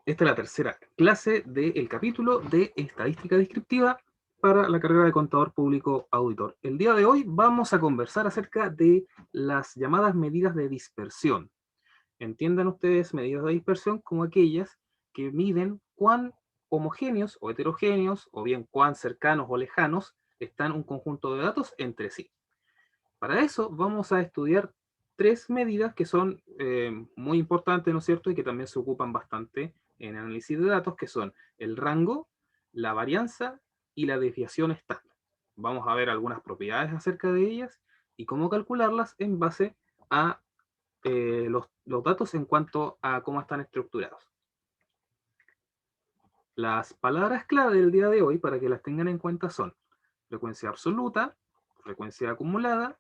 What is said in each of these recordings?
Esta es la tercera clase del capítulo de estadística descriptiva para la carrera de contador público auditor. El día de hoy vamos a conversar acerca de las llamadas medidas de dispersión. Entiendan ustedes medidas de dispersión como aquellas que miden cuán homogéneos o heterogéneos, o bien cuán cercanos o lejanos están un conjunto de datos entre sí. Para eso vamos a estudiar tres medidas que son muy importantes, ¿no es cierto? Y que también se ocupan bastante en análisis de datos, que son el rango, la varianza y la desviación estándar. Vamos a ver algunas propiedades acerca de ellas y cómo calcularlas en base a los datos en cuanto a cómo están estructurados. Las palabras clave del día de hoy, para que las tengan en cuenta, son frecuencia absoluta, frecuencia acumulada,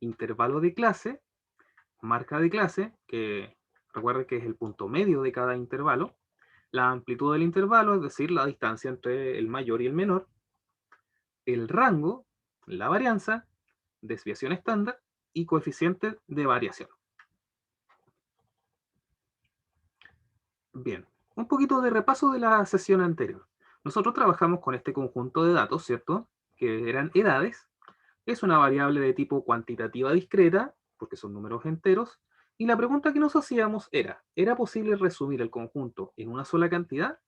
intervalo de clase, marca de clase, que recuerde que es el punto medio de cada intervalo, la amplitud del intervalo, es decir, la distancia entre el mayor y el menor, el rango, la varianza, desviación estándar y coeficiente de variación. Bien, un poquito de repaso de la sesión anterior. Nosotros trabajamos con este conjunto de datos, ¿cierto? Que eran edades. Es una variable de tipo cuantitativa discreta, porque son números enteros, y la pregunta que nos hacíamos era, ¿era posible resumir el conjunto en una sola cantidad?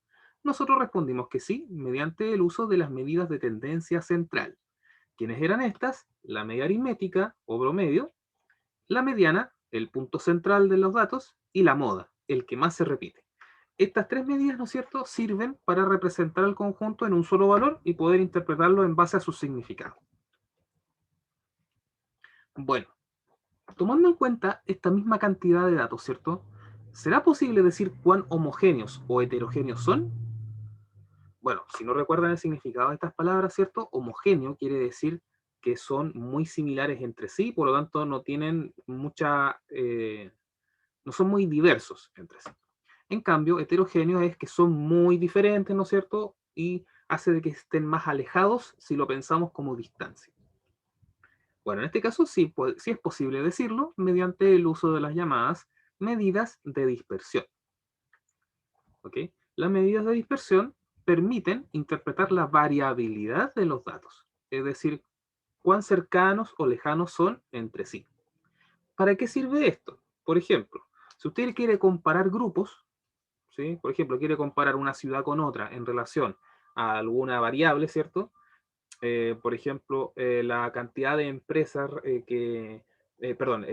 Nosotros respondimos que sí, mediante el uso de las medidas de tendencia central. ¿Quiénes eran estas? La media aritmética o promedio, la mediana, el punto central de los datos, y la moda, el que más se repite. Estas tres medidas, ¿no es cierto?, sirven para representar el conjunto en un solo valor y poder interpretarlo en base a su significado. Bueno, tomando en cuenta esta misma cantidad de datos, ¿cierto? ¿Será posible decir cuán homogéneos o heterogéneos son? Bueno, si no recuerdan el significado de estas palabras, ¿cierto? Homogéneo quiere decir que son muy similares entre sí, por lo tanto no tienen no son muy diversos entre sí. En cambio, heterogéneo es que son muy diferentes, ¿no es cierto? Y hace de que estén más alejados si lo pensamos como distancia. Bueno, en este caso sí, sí es posible decirlo mediante el uso de las llamadas medidas de dispersión. ¿Ok? Las medidas de dispersión permiten interpretar la variabilidad de los datos, es decir, cuán cercanos o lejanos son entre sí. ¿Para qué sirve esto? Por ejemplo, si usted quiere comparar grupos, ¿sí? Por ejemplo, quiere comparar una ciudad con otra en relación a alguna variable, ¿cierto? Por ejemplo, la cantidad de empresas perdón,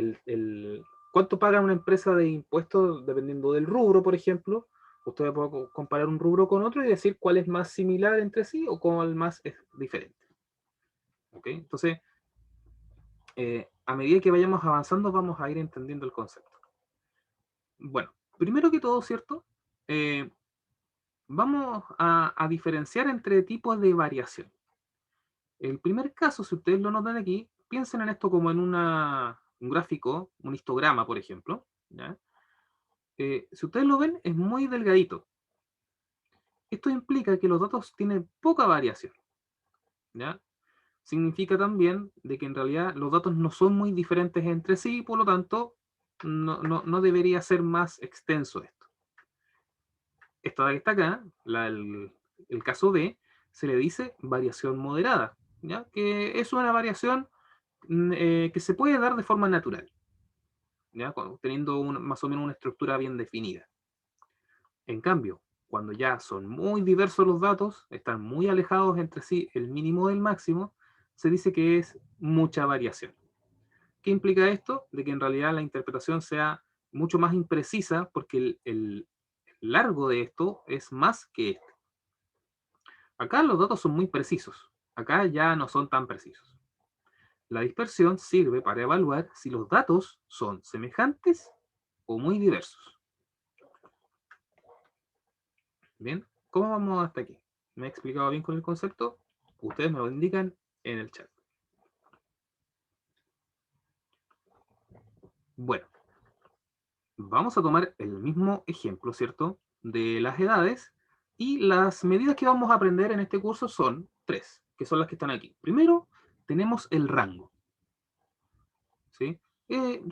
cuánto paga una empresa de impuestos dependiendo del rubro, por ejemplo. Usted puede comparar un rubro con otro y decir cuál es más similar entre sí o cuál más es diferente. ¿Ok? Entonces, a medida que vayamos avanzando, vamos a ir entendiendo el concepto. Bueno, primero que todo, ¿cierto? Eh, vamos a diferenciar entre tipos de variación. El primer caso, si ustedes lo notan aquí, piensen en esto como en un gráfico, un histograma, por ejemplo. ¿Ya? Si ustedes lo ven, es muy delgadito. Esto implica que los datos tienen poca variación. ¿Ya? Significa también de que en realidad los datos no son muy diferentes entre sí, por lo tanto, no debería ser más extenso esto. Esta que está acá, el caso B, se le dice variación moderada, ¿ya? Que es una variación que se puede dar de forma natural, ¿ya? Teniendo más o menos una estructura bien definida. En cambio, cuando ya son muy diversos los datos, están muy alejados entre sí, el mínimo del máximo, se dice que es mucha variación. ¿Qué implica esto? De que en realidad la interpretación sea mucho más imprecisa porque el largo de esto es más que este. Acá los datos son muy precisos, acá ya no son tan precisos. La dispersión sirve para evaluar si los datos son semejantes o muy diversos. Bien, ¿cómo vamos hasta aquí? ¿Me he explicado bien con el concepto? Ustedes me lo indican en el chat. Bueno, vamos a tomar el mismo ejemplo, ¿cierto? De las edades y las medidas que vamos a aprender en este curso son tres, que son las que están aquí. Primero, tenemos el rango, ¿sí?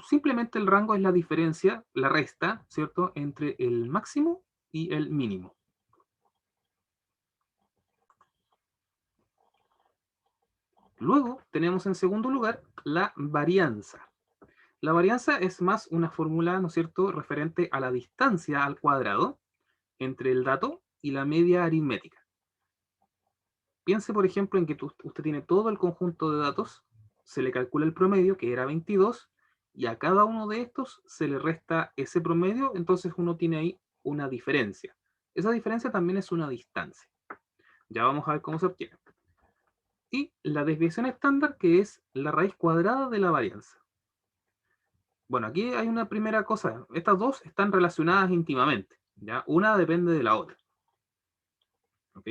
Simplemente el rango es la diferencia, la resta, ¿cierto? Entre el máximo y el mínimo. Luego tenemos en segundo lugar la varianza. La varianza es más una fórmula, ¿no es cierto?, referente a la distancia al cuadrado entre el dato y la media aritmética. Piense, por ejemplo, en que usted tiene todo el conjunto de datos, se le calcula el promedio, que era 22, y a cada uno de estos se le resta ese promedio, entonces uno tiene ahí una diferencia. Esa diferencia también es una distancia. Ya vamos a ver cómo se obtiene. Y la desviación estándar, que es la raíz cuadrada de la varianza. Bueno, aquí hay una primera cosa. Estas dos están relacionadas íntimamente, ¿ya? Una depende de la otra. ¿Ok?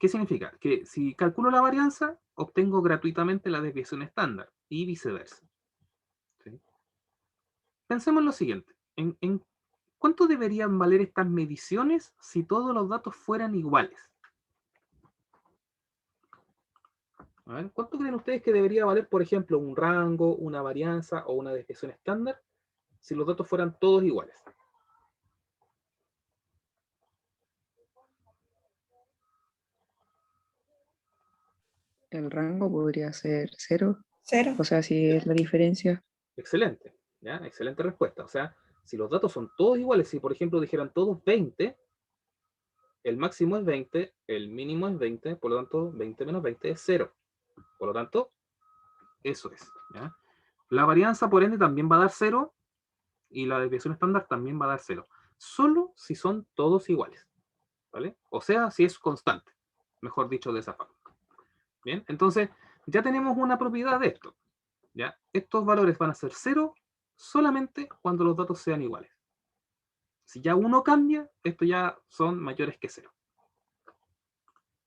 ¿Qué significa? Que si calculo la varianza, obtengo gratuitamente la desviación estándar y viceversa. ¿Sí? Pensemos en lo siguiente. ¿En cuánto deberían valer estas mediciones si todos los datos fueran iguales? A ver, ¿cuánto creen ustedes que debería valer, por ejemplo, un rango, una varianza o una desviación estándar si los datos fueran todos iguales? El rango podría ser 0, Cero. o sea, si es la diferencia. Excelente, ¿ya? Excelente respuesta. O sea, si los datos son todos iguales, si por ejemplo dijeran todos 20, el máximo es 20, el mínimo es 20, por lo tanto 20 menos 20 es 0. Por lo tanto, eso es, ¿ya? La varianza, por ende, también va a dar 0 y la desviación estándar también va a dar 0. Solo si son todos iguales, ¿vale? O sea, si es constante, mejor dicho de esa forma. Bien, entonces ya tenemos una propiedad de esto, ¿ya? Estos valores van a ser 0 solamente cuando los datos sean iguales. Si ya uno cambia, estos ya son mayores que 0.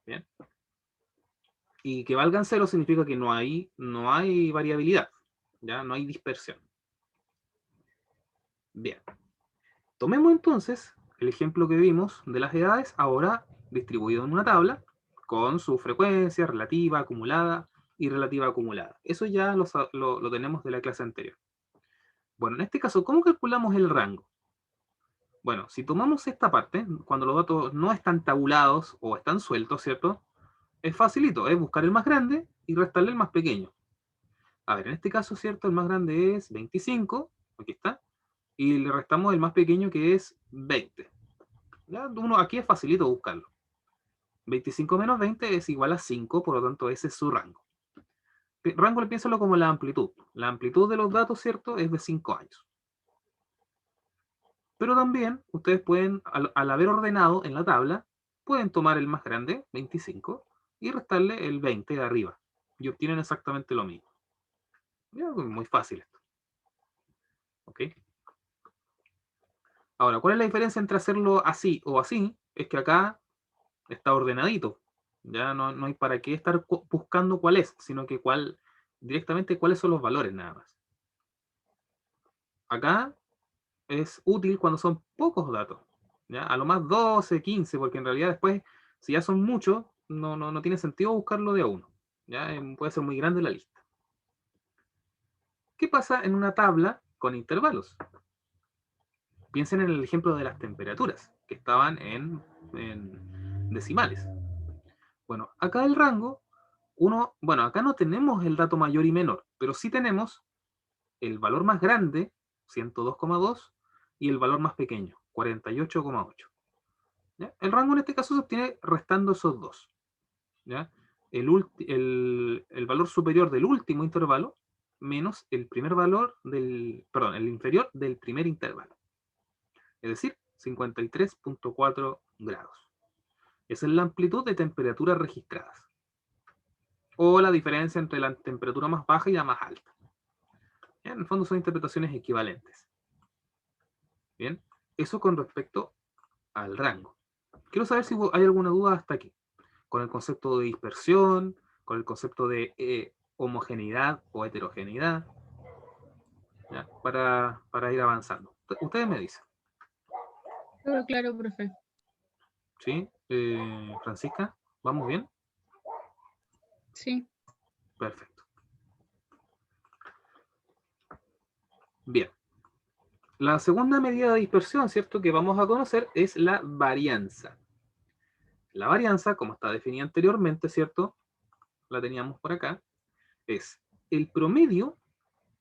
Bien. Y que valgan 0 significa que no hay variabilidad, ¿ya? No hay dispersión. Bien. Tomemos entonces el ejemplo que vimos de las edades, ahora distribuido en una tabla, con su frecuencia relativa, acumulada y relativa acumulada. Eso ya lo tenemos de la clase anterior. Bueno, en este caso, ¿cómo calculamos el rango? Bueno, si tomamos esta parte, cuando los datos no están tabulados o están sueltos, ¿cierto? Es facilito, es buscar el más grande y restarle el más pequeño. A ver, en este caso, ¿cierto? El más grande es 25, aquí está, y le restamos el más pequeño que es 20. ¿Ya? Aquí es facilito buscarlo. 25 menos 20 es igual a 5, por lo tanto ese es su rango. Rango, piénsalo como la amplitud. La amplitud de los datos, ¿cierto? Es de 5 años. Pero también ustedes pueden, al haber ordenado en la tabla, pueden tomar el más grande, 25, y restarle el 20 de arriba. Y obtienen exactamente lo mismo. Ya, muy fácil esto. ¿Ok? Ahora, ¿cuál es la diferencia entre hacerlo así o así? Es que acá está ordenadito. Ya no hay para qué estar buscando cuál es, sino que directamente cuáles son los valores nada más. Acá es útil cuando son pocos datos. ¿Ya? A lo más 12, 15, porque en realidad después, si ya son muchos, no tiene sentido buscarlo de a uno. ¿Ya? Puede ser muy grande la lista. ¿Qué pasa en una tabla con intervalos? Piensen en el ejemplo de las temperaturas, que estaban en decimales. Bueno, acá el rango, bueno, acá no tenemos el dato mayor y menor, pero sí tenemos el valor más grande, 102,2, y el valor más pequeño, 48,8. ¿Ya? El rango en este caso se obtiene restando esos dos. ¿Ya? El valor superior del último intervalo menos el primer valor perdón, el inferior del primer intervalo. Es decir, 53,4 grados. Esa es la amplitud de temperaturas registradas. O la diferencia entre la temperatura más baja y la más alta. ¿Ya? En el fondo son interpretaciones equivalentes. Bien, eso con respecto al rango. Quiero saber si hay alguna duda hasta aquí. Con el concepto de dispersión, con el concepto de homogeneidad o heterogeneidad, ¿ya? Para ir avanzando. Ustedes me dicen, Todo claro, profe. ¿sí? Francisca, ¿vamos bien? Sí. Perfecto. Bien. La segunda medida de dispersión, ¿cierto?, que vamos a conocer es la varianza. La varianza, como está definida anteriormente, ¿cierto?, la teníamos por acá, es el promedio,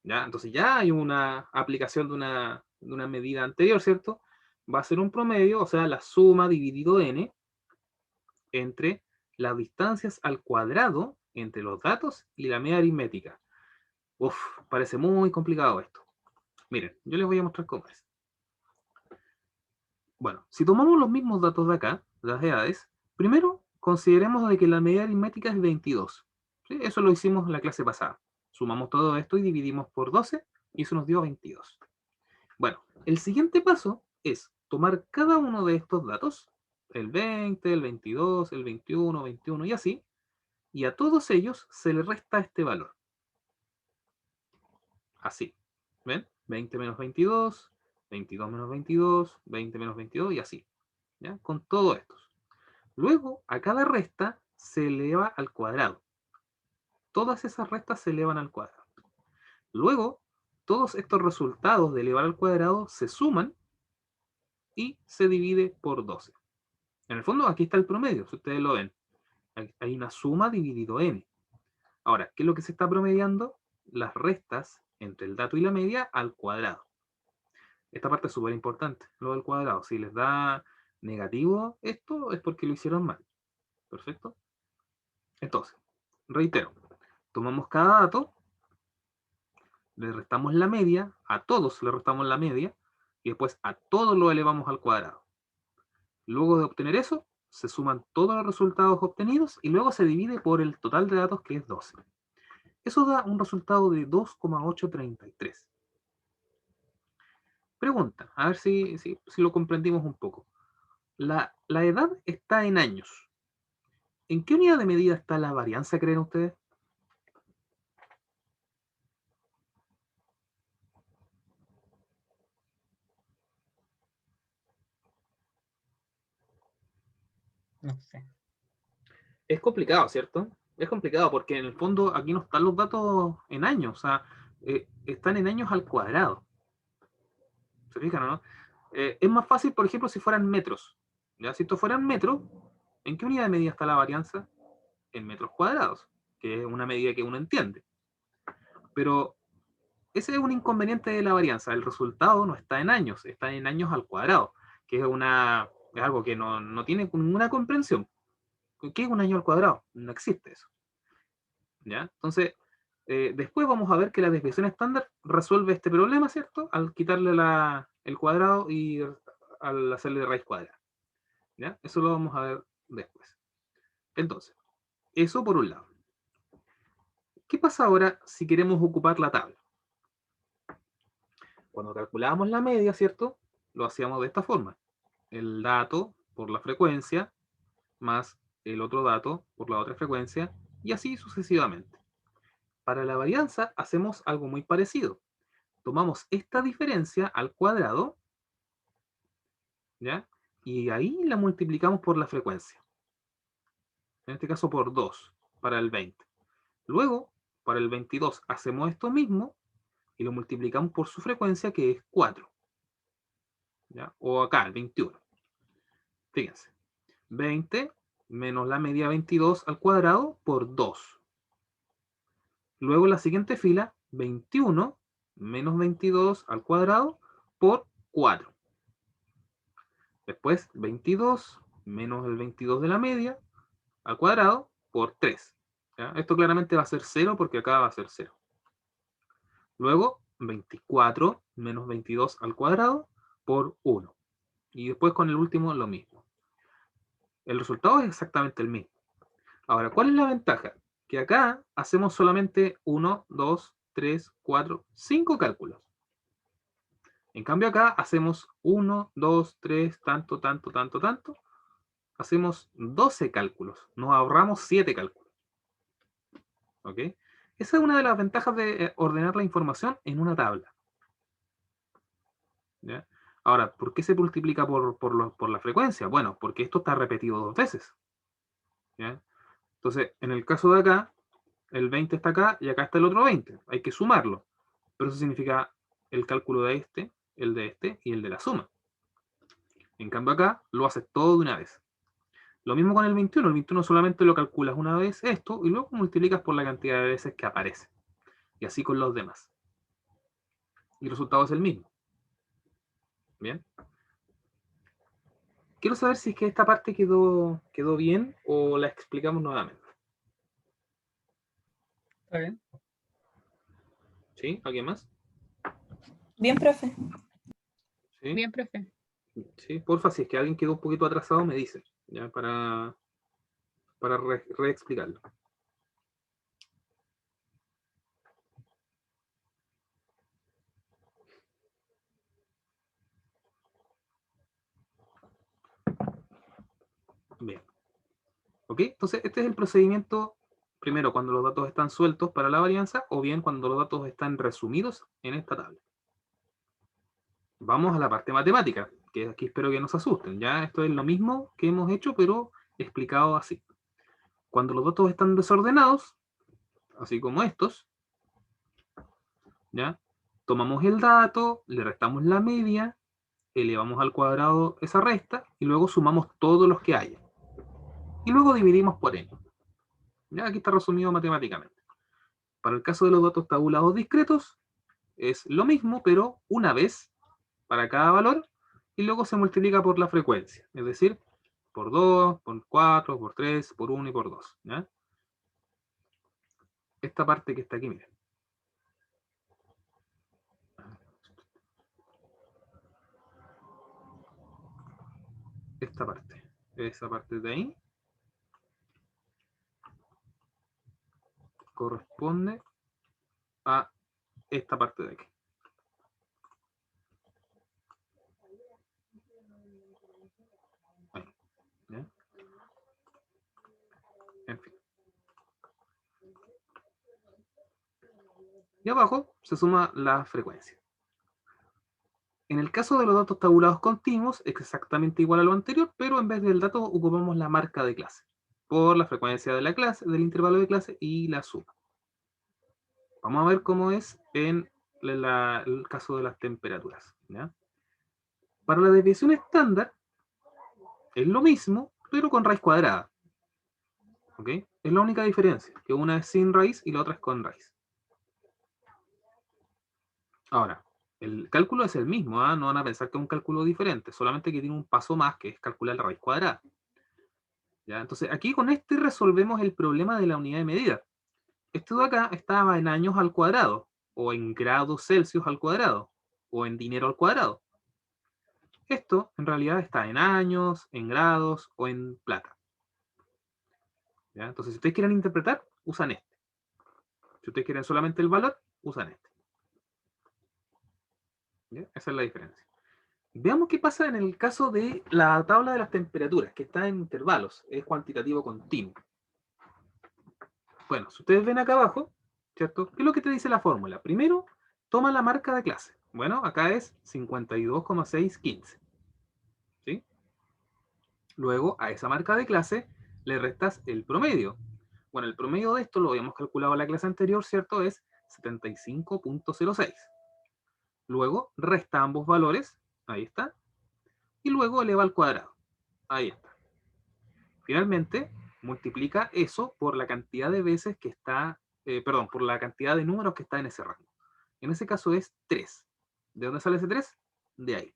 ¿ya? Entonces ya hay una aplicación de una medida anterior, ¿cierto? Va a ser un promedio, o sea, la suma dividido n entre las distancias al cuadrado entre los datos y la media aritmética. Uf, parece muy complicado esto. Miren, yo les voy a mostrar cómo es. Bueno, si tomamos los mismos datos de acá, las edades, primero consideremos de que la medida aritmética es 22. ¿Sí? Eso lo hicimos en la clase pasada. Sumamos todo esto y dividimos por 12 y eso nos dio 22. Bueno, el siguiente paso es tomar cada uno de estos datos, el 20, el 22, el 21, 21 y así, y a todos ellos se le resta este valor. Así. ¿Ven? 20 menos 22, 22 menos 22, 20 menos 22 y así. ¿Ya? Con todos estos. Luego, a cada resta se eleva al cuadrado. Todas esas restas se elevan al cuadrado. Luego, todos estos resultados de elevar al cuadrado se suman y se divide por 12. En el fondo, aquí está el promedio, si ustedes lo ven. Hay una suma dividido n. Ahora, ¿qué es lo que se está promediando? Las restas entre el dato y la media al cuadrado. Esta parte es súper importante, lo del cuadrado. Si les da negativo esto, es porque lo hicieron mal. ¿Perfecto? Entonces, reitero, tomamos cada dato, le restamos la media, a todos le restamos la media, y después a todos lo elevamos al cuadrado. Luego de obtener eso, se suman todos los resultados obtenidos y luego se divide por el total de datos, que es 12. Eso da un resultado de 2,833. Pregunta, a ver si lo comprendimos un poco. La edad está en años. ¿En qué unidad de medida está la varianza, creen ustedes? No sé. Es complicado, ¿cierto? Es complicado porque en el fondo aquí no están los datos en años, o sea, están en años al cuadrado. ¿Se fijan o no? Es más fácil, por ejemplo, si fueran metros. ¿Ya? Si esto fueran metros, ¿en qué unidad de medida está la varianza? En metros cuadrados, que es una medida que uno entiende. Pero ese es un inconveniente de la varianza. El resultado no está en años, está en años al cuadrado, que es algo que no tiene ninguna comprensión. ¿Qué es un año al cuadrado? No existe eso. ¿Ya? Entonces, después vamos a ver que la desviación estándar resuelve este problema, ¿cierto? Al quitarle el cuadrado y al hacerle raíz cuadrada. ¿Ya? Eso lo vamos a ver después. Entonces, eso por un lado. ¿Qué pasa ahora si queremos ocupar la tabla? Cuando calculábamos la media, ¿cierto? Lo hacíamos de esta forma. El dato por la frecuencia más el otro dato por la otra frecuencia y así sucesivamente. Para la varianza hacemos algo muy parecido. Tomamos esta diferencia al cuadrado, ¿ya? Y ahí la multiplicamos por la frecuencia. En este caso por 2 para el 20. Luego, para el 22 hacemos esto mismo y lo multiplicamos por su frecuencia, que es 4. ¿Ya? O acá, el 21. Fíjense. 20 menos la media 22 al cuadrado por 2. Luego en la siguiente fila, 21 menos 22 al cuadrado por 4. Después, 22 menos el 22 de la media al cuadrado por 3. ¿Ya? Esto claramente va a ser 0 porque acá va a ser 0. Luego, 24 menos 22 al cuadrado por 1. Y después con el último lo mismo. El resultado es exactamente el mismo. Ahora, ¿cuál es la ventaja? Que acá hacemos solamente 1, 2, 3, 4, 5 cálculos. En cambio acá hacemos 1, 2, 3, tanto, tanto, tanto, tanto. Hacemos 12 cálculos. Nos ahorramos 7 cálculos. ¿Ok? Esa es una de las ventajas de ordenar la información en una tabla. ¿Ya? Ahora, ¿por qué se multiplica por la frecuencia? Bueno, porque esto está repetido 2 veces. ¿Ya? Entonces, en el caso de acá, el 20 está acá y acá está el otro 20. Hay que sumarlo. Pero eso significa el cálculo de este el de este y el de la suma. En cambio acá lo haces todo de una vez. Lo mismo con el 21. El 21 solamente lo calculas una vez esto y luego multiplicas por la cantidad de veces que aparece. Y así con los demás. Y el resultado es el mismo. Bien. Quiero saber si es que esta parte quedó bien o la explicamos nuevamente. ¿Está bien? ¿Sí? ¿Alguien más? Bien, profe. ¿Sí? Bien, profe. Sí, porfa, si es que alguien quedó un poquito atrasado, me dice, ya para reexplicarlo. Bien. ¿Ok? Entonces, este es el procedimiento, primero, cuando los datos están sueltos para la varianza, o bien cuando los datos están resumidos en esta tabla. Vamos a la parte matemática, que aquí espero que no se asusten. Ya esto es lo mismo que hemos hecho, pero explicado así. Cuando los datos están desordenados, así como estos, ¿ya? Tomamos el dato, le restamos la media, elevamos al cuadrado esa resta y luego sumamos todos los que haya. Y luego dividimos por n. ¿Ya? Aquí está resumido matemáticamente. Para el caso de los datos tabulados discretos, es lo mismo, pero una vez para cada valor y luego se multiplica por la frecuencia. Es decir, por 2, por 4, por 3, por 1 y por 2. ¿Ya? Esta parte que está aquí, miren. Esta parte. Esa parte de ahí corresponde a esta parte de aquí. Ahí, ¿ya? En fin. Y abajo se suma la frecuencia. En el caso de los datos tabulados continuos, es exactamente igual a lo anterior, pero en vez del dato ocupamos la marca de clase, por la frecuencia de la clase, del intervalo de clase y la suma. Vamos a ver cómo es en el caso de las temperaturas. ¿Ya? Para la desviación estándar, es lo mismo, pero con raíz cuadrada. ¿Ok? Es la única diferencia, que una es sin raíz y la otra es con raíz. Ahora, el cálculo es el mismo, ¿ah? No van a pensar que es un cálculo diferente, solamente que tiene un paso más, que es calcular la raíz cuadrada. ¿Ya? Entonces, aquí con este resolvemos el problema de la unidad de medida. Esto de acá estaba en años al cuadrado, o en grados Celsius al cuadrado, o en dinero al cuadrado. Esto en realidad está en años, en grados o en plata. ¿Ya? Entonces, si ustedes quieren interpretar, usan este. Si ustedes quieren solamente el valor, usan este. ¿Ya? Esa es la diferencia. Veamos qué pasa en el caso de la tabla de las temperaturas, que está en intervalos, es cuantitativo continuo. Bueno, si ustedes ven acá abajo, ¿cierto? ¿Qué es lo que te dice la fórmula? Primero, toma la marca de clase. Bueno, acá es 52,615. ¿Sí? Luego, a esa marca de clase le restas el promedio. Bueno, el promedio de esto lo habíamos calculado en la clase anterior, ¿cierto? Es 75,06. Luego, resta ambos valores. Ahí está. Y luego eleva al cuadrado. Ahí está. Finalmente, multiplica eso por la cantidad de veces que está, perdón, por la cantidad de números que está en ese rango. En ese caso es 3. ¿De dónde sale ese 3? De ahí.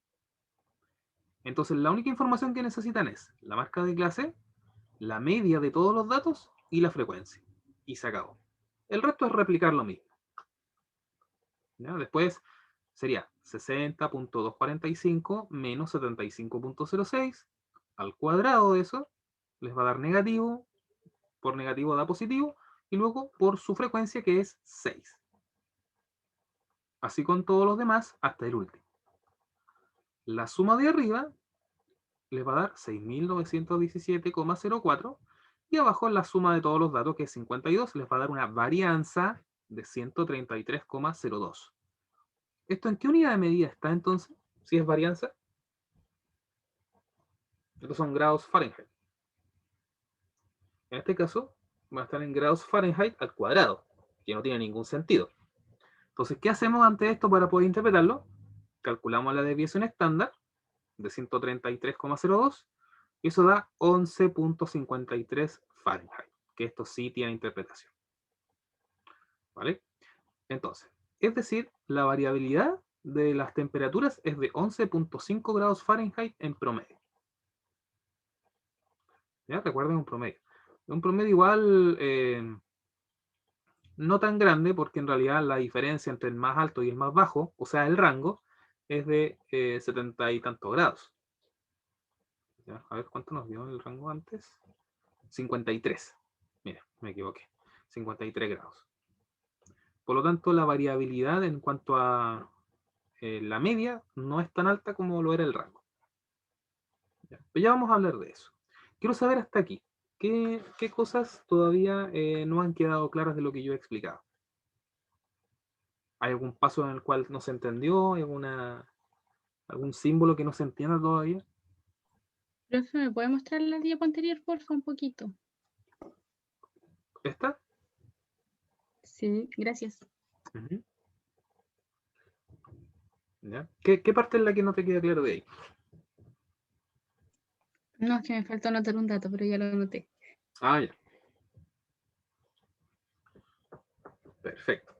Entonces, la única información que necesitan es la marca de clase, la media de todos los datos y la frecuencia. Y se acabó. El resto es replicar lo mismo. ¿Ya? Después sería 60.245 menos 75.06 al cuadrado de eso. Les va a dar negativo, por negativo da positivo, y luego por su frecuencia que es 6. Así con todos los demás hasta el último. La suma de arriba les va a dar 6.917,04 y abajo la suma de todos los datos que es 52 les va a dar una varianza de 133,02. ¿Esto en qué unidad de medida está entonces? Si es varianza. Estos son grados Fahrenheit. En este caso, va a estar en grados Fahrenheit al cuadrado, que no tiene ningún sentido. Entonces, ¿qué hacemos ante esto para poder interpretarlo? calculamos la desviación estándar de 133,02 y eso da 11.53 Fahrenheit, que esto sí tiene interpretación. ¿Vale? Entonces, es decir, la variabilidad de las temperaturas es de 11.5 grados Fahrenheit en promedio. ¿Ya? Recuerden un promedio. Un promedio igual no tan grande, porque en realidad la diferencia entre el más alto y el más bajo, o sea, el rango, es de 70 y tantos grados. ¿Ya? A ver, ¿cuánto nos dio el rango antes? 53. Mira, me equivoqué. 53 grados. Por lo tanto, la variabilidad en cuanto a la media no es tan alta como lo era el rango. ¿Ya? Pero ya vamos a hablar de eso. Quiero saber hasta aquí, ¿qué cosas todavía no han quedado claras de lo que yo he explicado? ¿Hay algún paso en el cual no se entendió? ¿Hay algún símbolo que no se entienda todavía? Profe, ¿me puede mostrar la diapo anterior, porfa, un poquito? ¿Esta? Sí, gracias. Ujú. ¿Ya? ¿Qué parte es la que no te queda claro de ahí? No, es que me falta anotar un dato, pero ya lo anoté. Ah, ya. Perfecto.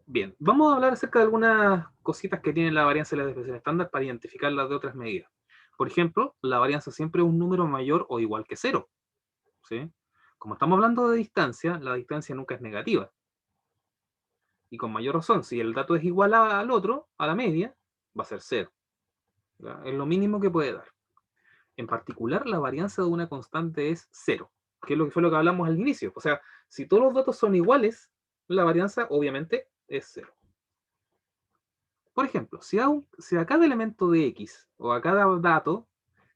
Bien, vamos a hablar acerca de algunas cositas que tiene la varianza de la desviación estándar para identificarlas de otras medidas. Por ejemplo, la varianza siempre es un número mayor o igual que cero. ¿Sí? Como estamos hablando de distancia, la distancia nunca es negativa. Y con mayor razón, si el dato es igual al otro, a la media, va a ser cero. ¿Ya? Es lo mínimo que puede dar. En particular, la varianza de una constante es cero, que es lo que fue lo que hablamos al inicio. O sea, si todos los datos son iguales, la varianza obviamente es cero. Por ejemplo, si a cada elemento de X o a cada dato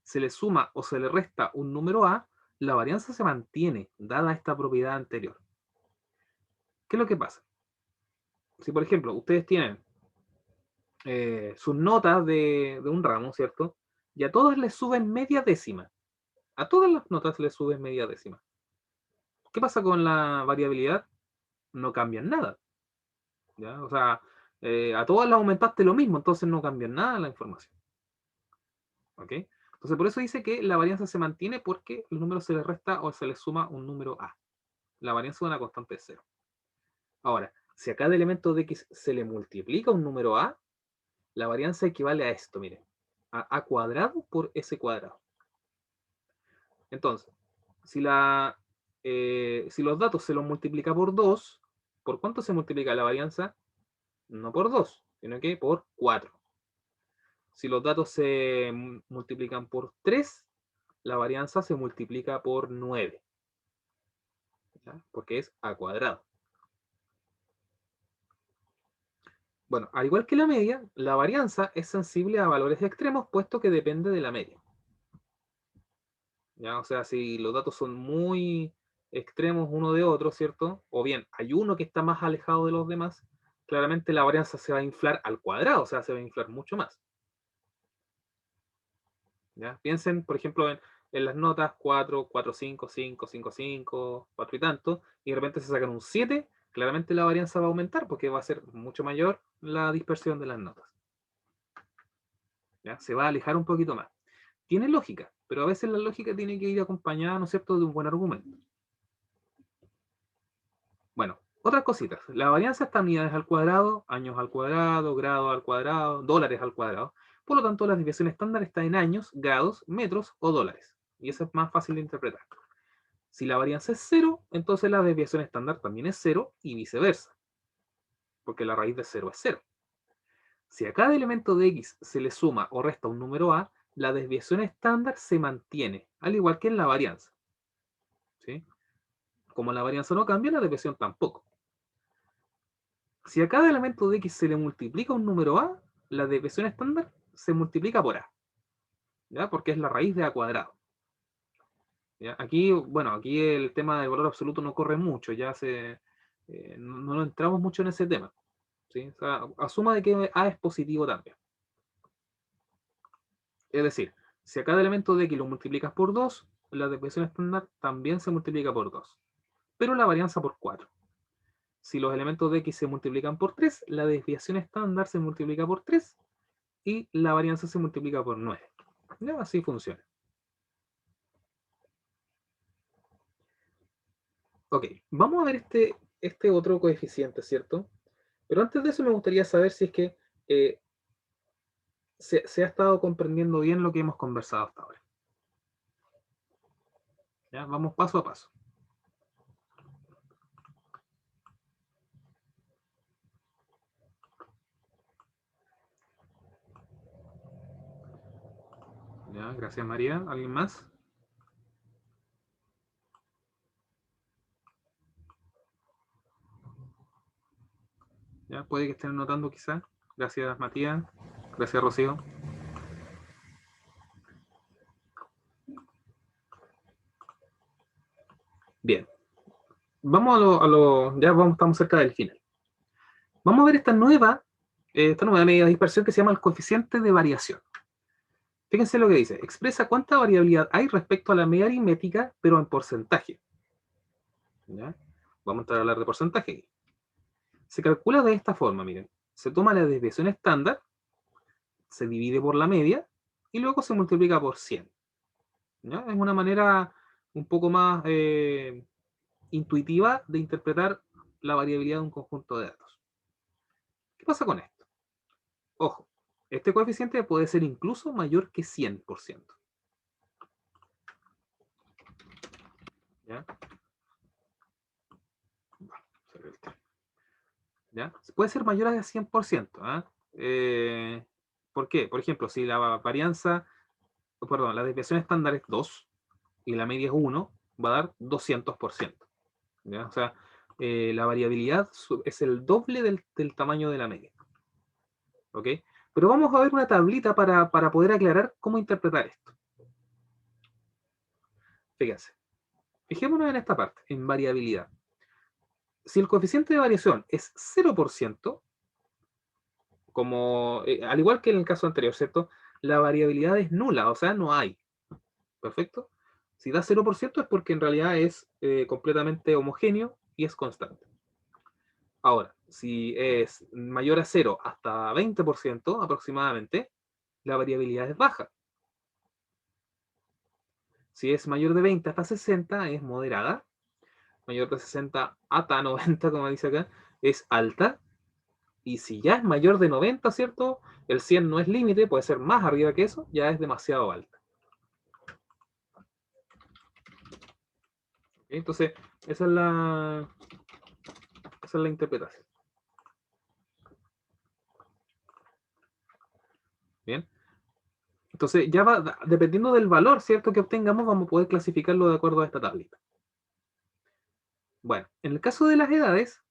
se le suma o se le resta un número A, la varianza se mantiene, dada esta propiedad anterior. ¿Qué es lo que pasa? Si, por ejemplo, ustedes tienen sus notas de un ramo, ¿cierto? Y a todas les suben media décima. A todas las notas les suben media décima. ¿Qué pasa con la variabilidad? No cambian nada. ¿Ya? O sea, a todas las aumentaste lo mismo, entonces no cambian nada la información. ¿Ok? Entonces, por eso dice que la varianza se mantiene porque el número se le resta o se le suma un número A. La varianza de una constante es cero. Ahora, si a cada elemento de X se le multiplica un número A, la varianza equivale a esto, miren. A cuadrado por S cuadrado. Entonces, si los datos se los multiplica por 2, ¿por cuánto se multiplica la varianza? No por 2, sino que por 4. Si los datos se multiplican por 3, la varianza se multiplica por 9. ¿Ya? Porque es a cuadrado. Bueno, al igual que la media, la varianza es sensible a valores extremos, puesto que depende de la media. ¿Ya? O sea, si los datos son muy extremos uno de otro, ¿cierto? O bien hay uno que está más alejado de los demás, claramente la varianza se va a inflar al cuadrado, o sea, se va a inflar mucho más. ¿Ya? Piensen, por ejemplo, en las notas 4, 4, 5, 5, 5, 5, 4 y tanto, y de repente se sacan un 7, claramente la varianza va a aumentar porque va a ser mucho mayor la dispersión de las notas. ¿Ya? Se va a alejar un poquito más. Tiene lógica, pero a veces la lógica tiene que ir acompañada, ¿no es cierto?, de un buen argumento. Bueno, otras cositas. La varianza está en unidades al cuadrado, años al cuadrado, grados al cuadrado, dólares al cuadrado. Por lo tanto, la desviación estándar está en años, grados, metros o dólares. Y eso es más fácil de interpretar. Si la varianza es cero, entonces la desviación estándar también es cero y viceversa. Porque la raíz de cero es cero. Si a cada elemento de X se le suma o resta un número A, la desviación estándar se mantiene, al igual que en la varianza. ¿Sí? Como la varianza no cambia, la desviación tampoco. Si a cada elemento de X se le multiplica un número A, la desviación estándar se multiplica por A, ¿ya? Porque es la raíz de A cuadrado. ¿Ya? Aquí, bueno, aquí el tema del valor absoluto no corre mucho, no entramos mucho en ese tema. ¿Sí? O sea, asuma de que A es positivo también. Es decir, si a cada elemento de X lo multiplicas por 2, la desviación estándar también se multiplica por 2, pero la varianza por 4. Si los elementos de X se multiplican por 3, la desviación estándar se multiplica por 3 y la varianza se multiplica por 9. ¿Ya? Así funciona. Ok, vamos a ver este otro coeficiente, ¿cierto? Pero antes de eso me gustaría saber si es que se ha estado comprendiendo bien lo que hemos conversado hasta ahora. ¿Ya? Vamos paso a paso. ¿Ya? Gracias, María. ¿Alguien más? ¿Ya? Puede que estén notando quizá. Gracias, Matías. Gracias, Rocío. Bien. Vamos ya estamos cerca del final. Vamos a ver esta nueva medida de dispersión que se llama el coeficiente de variación. Fíjense lo que dice. Expresa cuánta variabilidad hay respecto a la media aritmética, pero en porcentaje. ¿Ya? Vamos a entrar a hablar de porcentaje. Se calcula de esta forma, miren. Se toma la desviación estándar, se divide por la media, y luego se multiplica por 100. ¿Ya? Es una manera un poco más intuitiva de interpretar la variabilidad de un conjunto de datos. ¿Qué pasa con esto? Ojo, este coeficiente puede ser incluso mayor que 100%. ¿Ya? ¿Ya? Puede ser mayor a 100%. ¿Por qué? Por ejemplo, si la la desviación estándar es 2 y la media es 1, va a dar 200%. ¿Ya? O sea, la variabilidad es el doble del tamaño de la media. ¿Ok? Pero vamos a ver una tablita para poder aclarar cómo interpretar esto. Fíjense. Fijémonos en esta parte, en variabilidad. Si el coeficiente de variación es 0%, al igual que en el caso anterior, ¿cierto? La variabilidad es nula, o sea, no hay. ¿Perfecto? Si da 0% es porque en realidad es completamente homogéneo y es constante. Ahora, si es mayor a 0 hasta 20% aproximadamente, la variabilidad es baja. Si es mayor de 20 hasta 60 es moderada. Mayor de 60 hasta 90, como dice acá, es alta. Y si ya es mayor de 90, ¿cierto? El 100 no es límite, puede ser más arriba que eso, ya es demasiado alta. ¿Okay? Entonces, esa es la interpretación. Bien. Entonces, ya va, dependiendo del valor, ¿cierto?, que obtengamos, vamos a poder clasificarlo de acuerdo a esta tablita. Bueno, en el caso de las edades,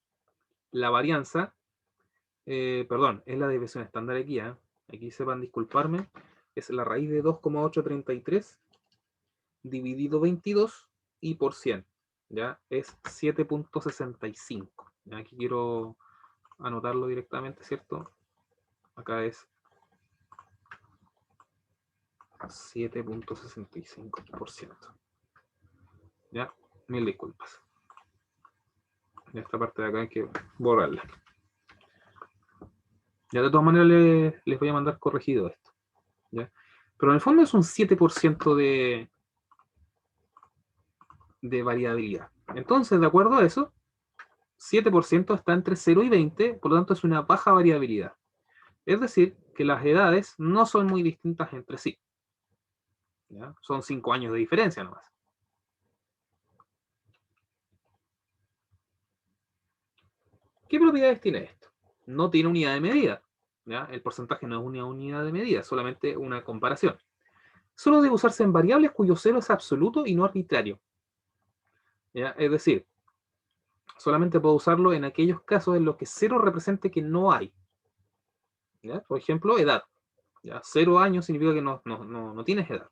la varianza, perdón, es la desviación estándar aquí, ¿eh? Aquí sepan disculparme, es la raíz de 2,833 dividido 22 y por 100, ¿ya? Es 7.65. Aquí quiero anotarlo directamente, ¿cierto? Acá es 7.65%. ¿Ya? Mil disculpas. Esta parte de acá hay que borrarla. Ya de todas maneras les voy a mandar corregido esto. ¿Ya? Pero en el fondo es un 7% de variabilidad. Entonces, de acuerdo a eso, 7% está entre 0 y 20, por lo tanto es una baja variabilidad. Es decir, que las edades no son muy distintas entre sí. ¿Ya? Son 5 años de diferencia nomás. ¿Qué propiedades tiene esto? No tiene unidad de medida. ¿Ya? El porcentaje no es una unidad de medida, solamente una comparación. Solo debe usarse en variables cuyo cero es absoluto y no arbitrario. ¿Ya? Es decir, solamente puedo usarlo en aquellos casos en los que cero represente que no hay. ¿Ya? Por ejemplo, edad. ¿Ya? 0 años significa que no tienes edad.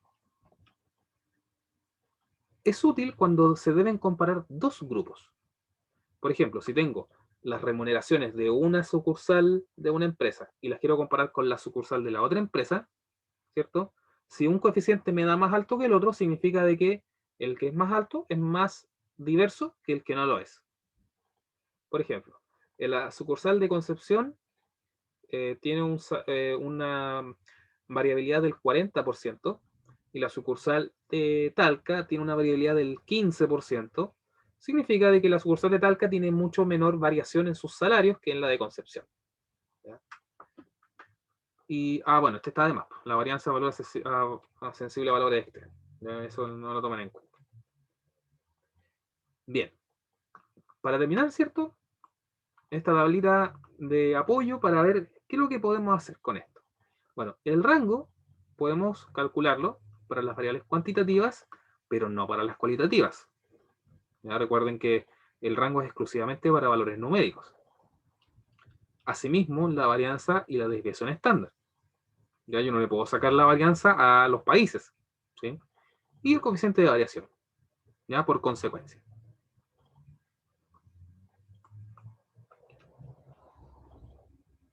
Es útil cuando se deben comparar dos grupos. Por ejemplo, si tengo las remuneraciones de una sucursal de una empresa y las quiero comparar con la sucursal de la otra empresa, ¿cierto? Si un coeficiente me da más alto que el otro, significa de que el que es más alto es más diverso que el que no lo es. Por ejemplo, en la sucursal de Concepción tiene una variabilidad del 40%, y la sucursal de Talca tiene una variabilidad del 15%. Significa de que la sucursal de Talca tiene mucho menor variación en sus salarios que en la de Concepción. ¿Ya? Y, bueno, este está de más. La varianza de valor sensible a valores externos. Eso no lo toman en cuenta. Bien. Para terminar, ¿cierto? Esta tablita de apoyo para ver qué es lo que podemos hacer con esto. Bueno, el rango podemos calcularlo para las variables cuantitativas, pero no para las cualitativas. Ya recuerden que el rango es exclusivamente para valores numéricos. Asimismo, la varianza y la desviación estándar. Ya yo no le puedo sacar la varianza a los países, ¿sí? Y el coeficiente de variación, ya por consecuencia.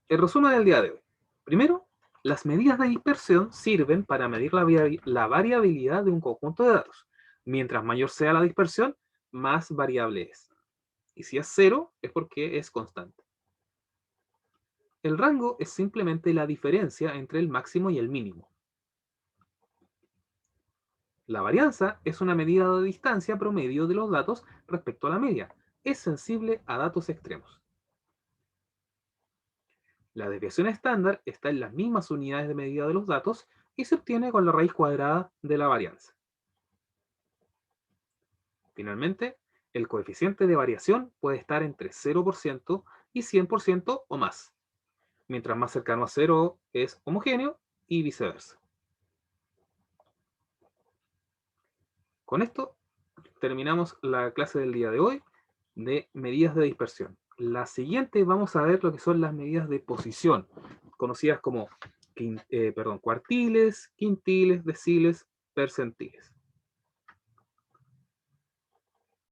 El resumen del día de hoy. Primero, las medidas de dispersión sirven para medir la variabilidad de un conjunto de datos. Mientras mayor sea la dispersión, más variable es. Y si es 0, es porque es constante. El rango es simplemente la diferencia entre el máximo y el mínimo. La varianza es una medida de distancia promedio de los datos respecto a la media. Es sensible a datos extremos. La desviación estándar está en las mismas unidades de medida de los datos y se obtiene con la raíz cuadrada de la varianza. Finalmente, el coeficiente de variación puede estar entre 0% y 100% o más. Mientras más cercano a 0 es homogéneo y viceversa. Con esto terminamos la clase del día de hoy de medidas de dispersión. La siguiente vamos a ver lo que son las medidas de posición, conocidas como cuartiles, quintiles, deciles, percentiles.